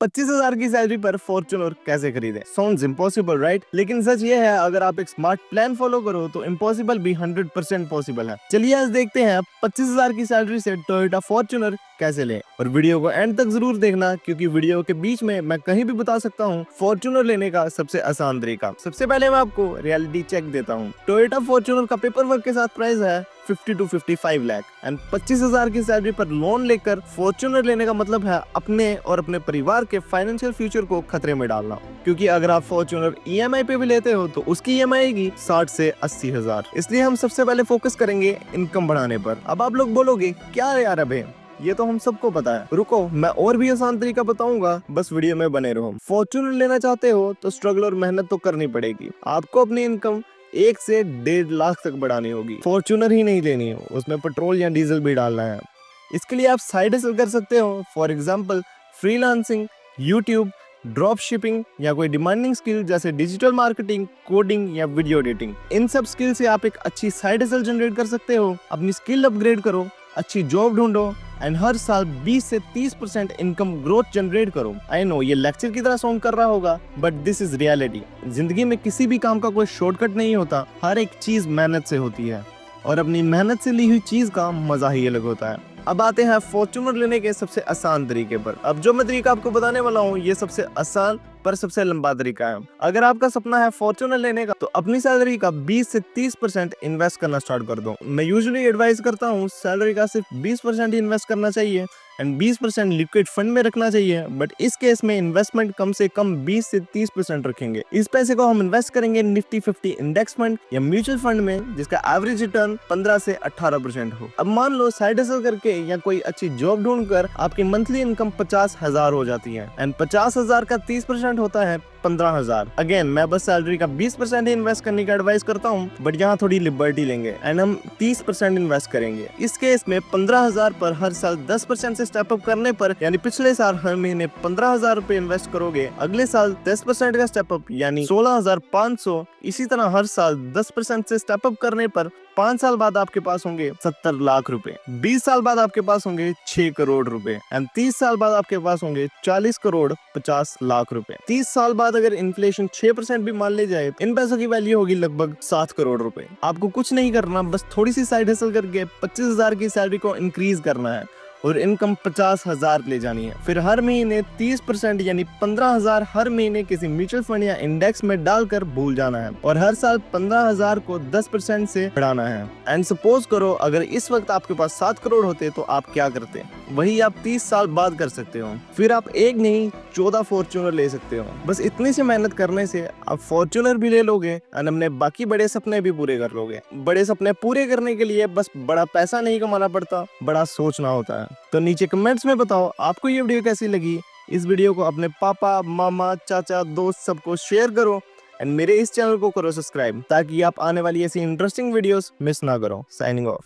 25,000 की सैलरी पर फॉर्च्यूनर कैसे खरीदें? Sounds impossible right? लेकिन सच ये है, अगर आप एक स्मार्ट प्लान फॉलो करो तो इम्पॉसिबल भी 100% पॉसिबल है। चलिए आज देखते हैं 25,000 की सैलरी से टोयोटा फॉर्च्यूनर कैसे लें। और वीडियो को एंड तक जरूर देखना, क्योंकि वीडियो के बीच में मैं कहीं भी बता सकता हूँ फॉर्च्यूनर लेने का सबसे आसान तरीका। सबसे पहले मैं आपको रियलिटी चेक देता हूँ। टोयोटा फॉर्च्यूनर का पेपर वर्क के साथ प्राइस है 50 to 55 लाख एंड 25,000 की सैलरी पर लोन लेकर फॉर्च्यूनर लेने का मतलब है अपने और अपने परिवार के फाइनेंशियल फ्यूचर को खतरे में डालना। क्योंकि अगर आप फॉर्च्यूनर ईएमआई पे भी लेते हो तो उसकी ईएमआई आएगी 60 से 80,000। इसलिए हम सबसे पहले फोकस करेंगे इनकम बढ़ाने पर। अब आप लोग बोलोगे क्या यार अबे, ये तो हम सबको पता है। रुको, मैं और भी आसान तरीका बताऊंगा, बस वीडियो में बने रहो। फॉर्च्यूनर लेना चाहते हो तो स्ट्रगल और मेहनत तो करनी पड़ेगी। आपको अपनी इनकम 1 से 1.5 लाख तक बढ़ानी होगी। फॉर्च्यूनर ही नहीं लेनी हो, उसमें पेट्रोल या डीजल भी डालना है। इसके लिए आप साइड हसल कर सकते हो। For example freelancing, YouTube, drop shipping या कोई डिमांडिंग स्किल जैसे डिजिटल मार्केटिंग, कोडिंग या वीडियो एडिटिंग। इन सब स्किल से आप एक अच्छी साइड हसल जनरेट कर सकते हो। अपनी स्किल अपग्रेड करो, अच्छी जॉब ढूंढो एंड हर साल 20 से 30% इनकम ग्रोथ जनरेट करो। आई नो ये लेक्चर की तरह साउंड कर रहा होगा, बट दिस इज रियलिटी। जिंदगी में किसी भी काम का कोई शॉर्टकट नहीं होता, हर एक चीज मेहनत से होती है और अपनी मेहनत से ली हुई चीज का मजा ही अलग होता है। अब आते हैं फॉर्च्यूनर लेने के सबसे आसान तरीके पर। अब जो मैं तरीका आपको बताने वाला हूँ ये सबसे आसान पर सबसे लंबा तरीका है। अगर आपका सपना है फॉर्च्यूनर लेने का तो अपनी सैलरी का 20 से 30% इन्वेस्ट करना स्टार्ट कर दो। मैं यूजुअली एडवाइस करता हूँ सैलरी का सिर्फ 20% ही इन्वेस्ट करना चाहिए एंड 20% लिक्विड फंड में रखना चाहिए। बट इस केस में इन्वेस्टमेंट कम से कम 20 से 30% रखेंगे। इस पैसे को हम इन्वेस्ट करेंगे निफ्टी 50 इंडेक्स फंड या म्यूचुअल फंड में, जिसका एवरेज रिटर्न 15 से 18% हो। अब मान लो साइड हसल करके या कोई अच्छी जॉब ढूंढकर आपकी मंथली इनकम 50,000 हो जाती है एंड 50,000 का 30% होता है 15,000। अगेन मैं बस सैलरी का 20% ही इन्वेस्ट करने की एडवाइस करता हूँ, बट यहाँ थोड़ी लिबर्टी लेंगे एंड हम 30% इन्वेस्ट करेंगे। इस केस में 15,000 पर हर साल 10% से स्टेप अप करने पर, यानी पिछले साल हर महीने 15,000 रुपए इन्वेस्ट करोगे, अगले साल 10% का स्टेप अप यानी 16,500। इसी तरह हर साल 10% से स्टेप अप करने पर 5 साल बाद आपके पास होंगे 70 लाख रुपए, 20 साल बाद आपके पास होंगे 6 करोड़ रुपए एंड 30 साल बाद आपके पास होंगे 40 करोड़ 50 लाख रुपए। 30 साल बाद अगर इन्फ्लेशन 6% भी मान ले जाए, इन पैसों की वैल्यू होगी लगभग 7 करोड़ रुपए। आपको कुछ नहीं करना, बस थोड़ी सी साइड हसल करके 25,000 की सैलरी को इंक्रीज करना है और इनकम 50,000 ले जानी है। फिर हर महीने 30% यानी 15,000 हर महीने किसी म्यूचुअल फंड या इंडेक्स में डालकर भूल जाना है और हर साल 15,000 को 10% से बढ़ाना है। एंड सपोज करो अगर इस वक्त आपके पास 7 करोड़ होते तो आप क्या करते? वही आप 30 साल बाद कर सकते हो। फिर आप एक नहीं 14 फॉर्च्यूनर ले सकते हो। बस इतनी सी मेहनत करने से आप फॉर्च्यूनर भी ले लोगे एंड अपने बाकी बड़े सपने भी पूरे कर लोगे। बड़े सपने पूरे करने के लिए बस बड़ा पैसा नहीं कमाना पड़ता, बड़ा सोचना होता है। तो नीचे कमेंट्स में बताओ आपको ये वीडियो कैसी लगी। इस वीडियो को अपने पापा, मामा, चाचा, दोस्त सबको शेयर करो एंड मेरे इस चैनल को करो सब्सक्राइब, ताकि आप आने वाली ऐसी इंटरेस्टिंग वीडियोस मिस ना करो। Signing off.